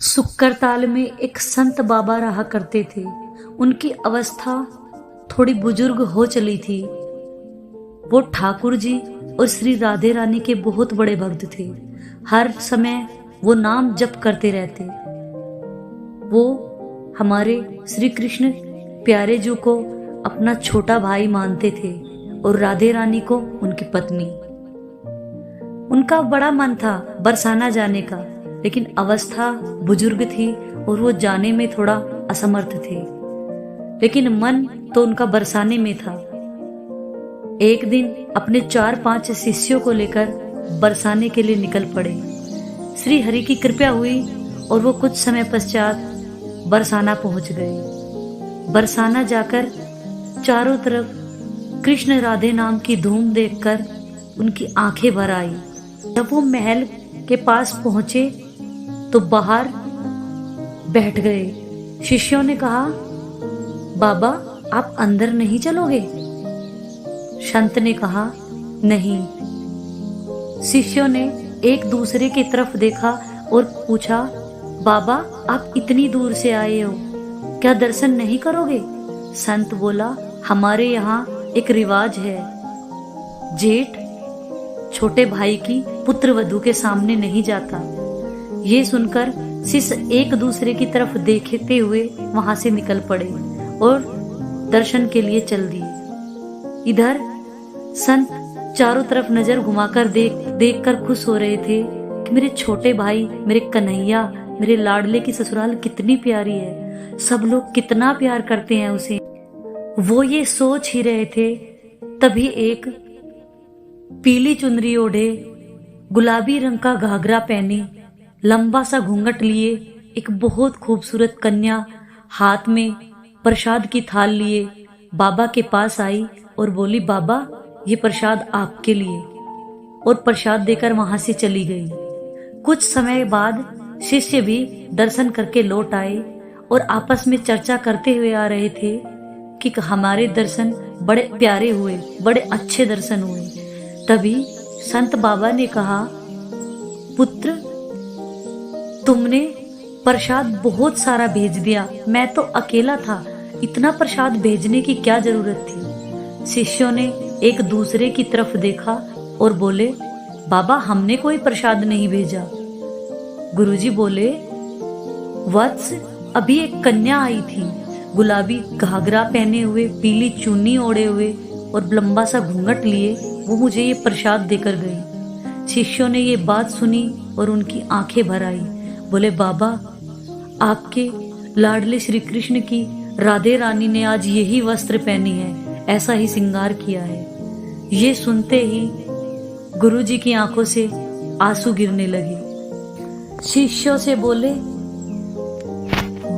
सुक्करताल में एक संत बाबा रहा करते थे। उनकी अवस्था थोड़ी बुजुर्ग हो चली थी। वो ठाकुर जी और श्री राधे रानी के बहुत बड़े भक्त थे। हर समय वो नाम जप करते रहते। वो हमारे श्री कृष्ण प्यारे जी को अपना छोटा भाई मानते थे और राधे रानी को उनकी पत्नी। उनका बड़ा मन था बरसाना जाने का, लेकिन अवस्था बुजुर्ग थी और वो जाने में थोड़ा असमर्थ थे। लेकिन मन तो उनका बरसाने में था। एक दिन अपने 4-5 शिष्यों को लेकर बरसाने के लिए निकल पड़े। श्री हरि की कृपा हुई और वो कुछ समय पश्चात बरसाना पहुंच गए। बरसाना जाकर चारों तरफ कृष्ण राधे नाम की धूम देखकर उनकी आंखें भर आई। जब वो महल के पास पहुंचे तो बाहर बैठ गए। शिष्यों ने कहा, बाबा आप अंदर नहीं चलोगे? संत ने कहा, नहीं। शिष्यों ने एक दूसरे की तरफ देखा और पूछा, बाबा आप इतनी दूर से आए हो, क्या दर्शन नहीं करोगे? संत बोला, हमारे यहाँ एक रिवाज है, जेठ छोटे भाई की पुत्र वधू के सामने नहीं जाता। ये सुनकर शिष्य एक दूसरे की तरफ देखते हुए वहां से निकल पड़े और दर्शन के लिए चल दिए। इधर संत चारों तरफ नजर घुमाकर देखकर खुश हो रहे थे कि मेरे छोटे भाई, मेरे कन्हैया, मेरे लाडले की ससुराल कितनी प्यारी है, सब लोग कितना प्यार करते हैं उसे। वो ये सोच ही रहे थे, तभी एक पीली चुनरी ओढ़े, गुलाबी रंग का घाघरा पहने, लंबा सा घूंघट लिए एक बहुत खूबसूरत कन्या हाथ में प्रसाद की थाल लिए बाबा के पास आई और बोली, बाबा ये प्रसाद आपके लिए, और प्रसाद देकर वहां से चली गई। कुछ समय बाद शिष्य भी दर्शन करके लौट आए और आपस में चर्चा करते हुए आ रहे थे कि हमारे दर्शन बड़े प्यारे हुए, बड़े अच्छे दर्शन हुए। तभी संत बाबा ने कहा, पुत्र तुमने प्रसाद बहुत सारा भेज दिया, मैं तो अकेला था, इतना प्रसाद भेजने की क्या जरूरत थी? शिष्यों ने एक दूसरे की तरफ देखा और बोले, बाबा हमने कोई प्रसाद नहीं भेजा। गुरुजी बोले, वत्स अभी एक कन्या आई थी, गुलाबी घाघरा पहने हुए, पीली चुन्नी ओढ़े हुए और लंबा सा घूंघट लिए, वो मुझे ये प्रसाद देकर गई। शिष्यों ने ये बात सुनी और उनकी आंखें भर आई। बोले, बाबा आपके लाडले श्री कृष्ण की राधे रानी ने आज यही वस्त्र पहनी है, ऐसा ही श्रृंगार किया है। ये सुनते ही गुरुजी की आंखों से आंसू गिरने लगे। शिष्यों से बोले,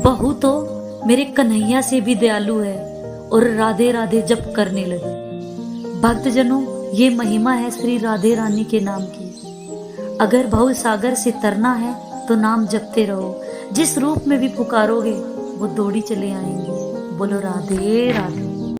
बहू तो मेरे कन्हैया से भी दयालु है, और राधे राधे जप करने लगे। भक्तजनों, ये महिमा है श्री राधे रानी के नाम की। अगर भव सागर से तरना है तो नाम जपते रहो, जिस रूप में भी पुकारोगे वो दौड़ी चले आएंगे। बोलो राधे राधे।